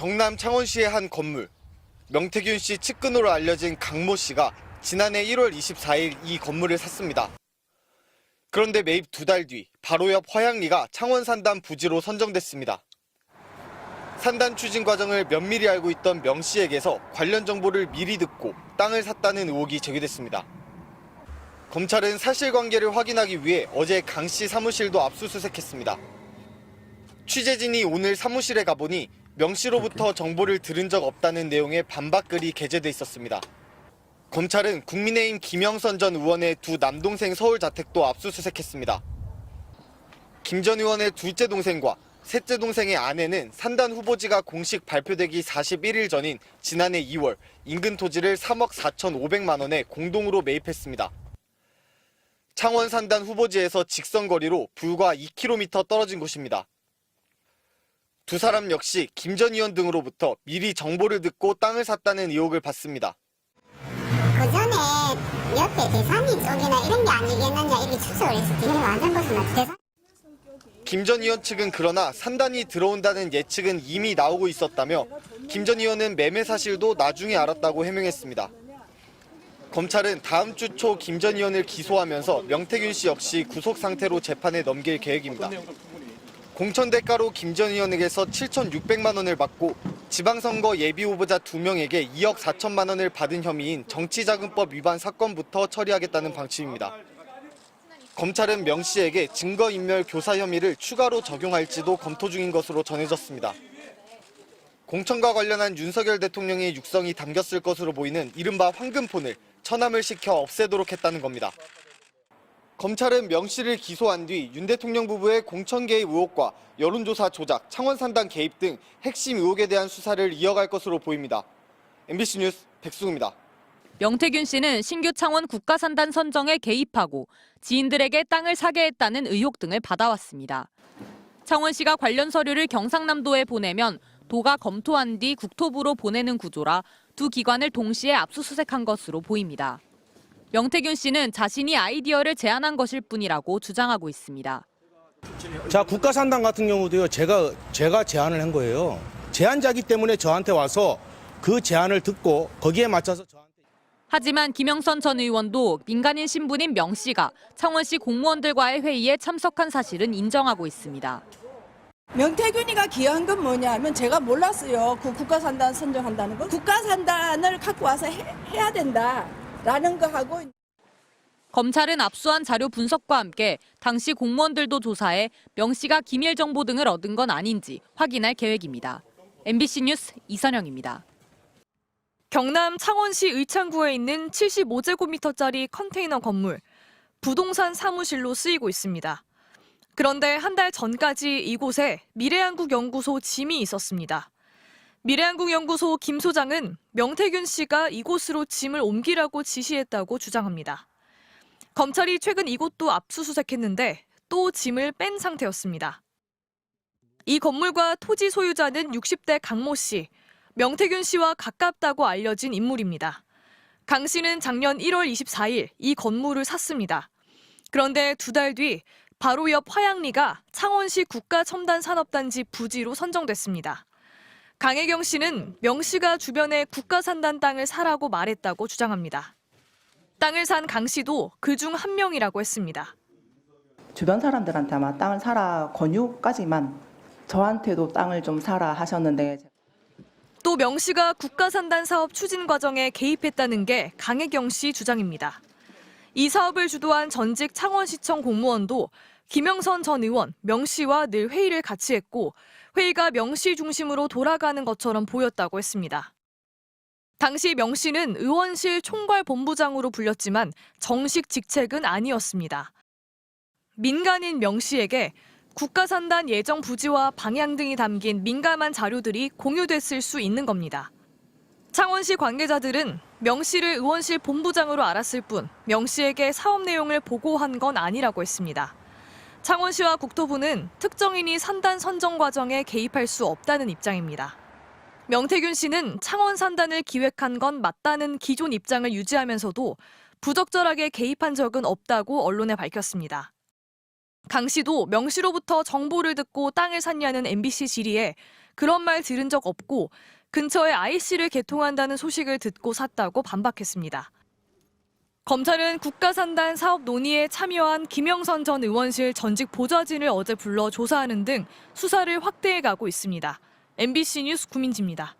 경남 창원시의 한 건물. 명태균 씨 측근으로 알려진 강모 씨가 지난해 1월 24일 이 건물을 샀습니다. 그런데 매입 2달 뒤 바로 옆 화양리가 창원 산단 부지로 선정됐습니다. 산단 추진 과정을 면밀히 알고 있던 명 씨에게서 관련 정보를 미리 듣고 땅을 샀다는 의혹이 제기됐습니다. 검찰은 사실관계를 확인하기 위해 어제 강 씨 사무실도 압수수색했습니다. 취재진이 오늘 사무실에 가보니 명 씨로부터 정보를 들은 적 없다는 내용의 반박글이 게재돼 있었습니다. 검찰은 국민의힘 김영선 전 의원의 두 남동생 서울 자택도 압수수색했습니다. 김 전 의원의 둘째 동생과 셋째 동생의 아내는 산단 후보지가 공식 발표되기 41일 전인 지난해 2월 인근 토지를 3억 4,500만 원에 공동으로 매입했습니다. 창원 산단 후보지에서 직선거리로 불과 2km 떨어진 곳입니다. 두 사람 역시 김 전 의원 등으로부터 미리 정보를 듣고 땅을 샀다는 의혹을 받습니다. 그 전에 옆에 대산이 쪽이나 이런 게 아니겠느냐 이렇게 추측을 했을 때 완전 벗어났지. 대산... 김 전 의원 측은 그러나 산단이 들어온다는 예측은 이미 나오고 있었다며 김 전 의원은 매매 사실도 나중에 알았다고 해명했습니다. 검찰은 다음 주 초 김 전 의원을 기소하면서 명태균 씨 역시 구속 상태로 재판에 넘길 계획입니다. 공천 대가로 김 전 의원에게서 7,600만 원을 받고 지방선거 예비후보자 2명에게 2억 4천만 원을 받은 혐의인 정치자금법 위반 사건부터 처리하겠다는 방침입니다. 검찰은 명 씨에게 증거인멸 교사 혐의를 추가로 적용할지도 검토 중인 것으로 전해졌습니다. 공천과 관련한 윤석열 대통령의 육성이 담겼을 것으로 보이는 이른바 황금폰을 처남을 시켜 없애도록 했다는 겁니다. 검찰은 명 씨를 기소한 뒤 윤 대통령 부부의 공천 개입 의혹과 여론조사 조작, 창원 산단 개입 등 핵심 의혹에 대한 수사를 이어갈 것으로 보입니다. MBC 뉴스 백승우입니다. 명태균 씨는 신규 창원 국가산단 선정에 개입하고 지인들에게 땅을 사게 했다는 의혹 등을 받아왔습니다. 창원시가 관련 서류를 경상남도에 보내면 도가 검토한 뒤 국토부로 보내는 구조라 두 기관을 동시에 압수수색한 것으로 보입니다. 명태균 씨는 자신이 아이디어를 제안한 것일 뿐이라고 주장하고 있습니다. 자, 국가산단 같은 경우도요. 제가 제안을 한 거예요. 제안자기 때문에 저한테 와서 그 제안을 듣고 거기에 맞춰서 하지만 김영선 전 의원도 민간인 신분인 명 씨가 창원시 공무원들과의 회의에 참석한 사실은 인정하고 있습니다. 명태균이가 기여한 건 뭐냐면 제가 몰랐어요. 그 국가산단 선정한다는 거. 국가산단을 갖고 와서 해야 된다라는 거 하고. 검찰은 압수한 자료 분석과 함께 당시 공무원들도 조사해 명 씨가 기밀 정보 등을 얻은 건 아닌지 확인할 계획입니다. MBC 뉴스 이선영입니다. 경남 창원시 의창구에 있는 75제곱미터짜리 컨테이너 건물, 부동산 사무실로 쓰이고 있습니다. 그런데 한 달 전까지 이곳에 미래한국연구소 짐이 있었습니다. 미래한국연구소 김 소장은 명태균 씨가 이곳으로 짐을 옮기라고 지시했다고 주장합니다. 검찰이 최근 이곳도 압수수색했는데 또 짐을 뺀 상태였습니다. 이 건물과 토지 소유자는 60대 강모 씨, 명태균 씨와 가깝다고 알려진 인물입니다. 강 씨는 작년 1월 24일 이 건물을 샀습니다. 그런데 2달 뒤 바로 옆 화양리가 창원시 국가첨단산업단지 부지로 선정됐습니다. 강혜경 씨는 명 씨가 주변에 국가산단 땅을 사라고 말했다고 주장합니다. 땅을 산 강 씨도 그중 한 명이라고 했습니다. 주변 사람들한테 아마 땅을 사라 권유까지만 저한테도 땅을 좀 사라 하셨는데 또 명 씨가 국가산단 사업 추진 과정에 개입했다는 게 강혜경 씨 주장입니다. 이 사업을 주도한 전직 창원시청 공무원도 김영선 전 의원, 명 씨와 늘 회의를 같이 했고 회의가 명 씨 중심으로 돌아가는 것처럼 보였다고 했습니다. 당시 명 씨는 의원실 총괄본부장으로 불렸지만 정식 직책은 아니었습니다. 민간인 명 씨에게 국가산단 예정 부지와 방향 등이 담긴 민감한 자료들이 공유됐을 수 있는 겁니다. 창원시 관계자들은 명 씨를 의원실 본부장으로 알았을 뿐 명 씨에게 사업 내용을 보고한 건 아니라고 했습니다. 창원시와 국토부는 특정인이 산단 선정 과정에 개입할 수 없다는 입장입니다. 명태균 씨는 창원 산단을 기획한 건 맞다는 기존 입장을 유지하면서도 부적절하게 개입한 적은 없다고 언론에 밝혔습니다. 강 씨도 명 씨로부터 정보를 듣고 땅을 샀냐는 MBC 질의에 그런 말 들은 적 없고 근처에 IC를 개통한다는 소식을 듣고 샀다고 반박했습니다. 검찰은 국가산단 사업 논의에 참여한 김영선 전 의원실 전직 보좌진을 어제 불러 조사하는 등 수사를 확대해 가고 있습니다. MBC 뉴스 구민지입니다.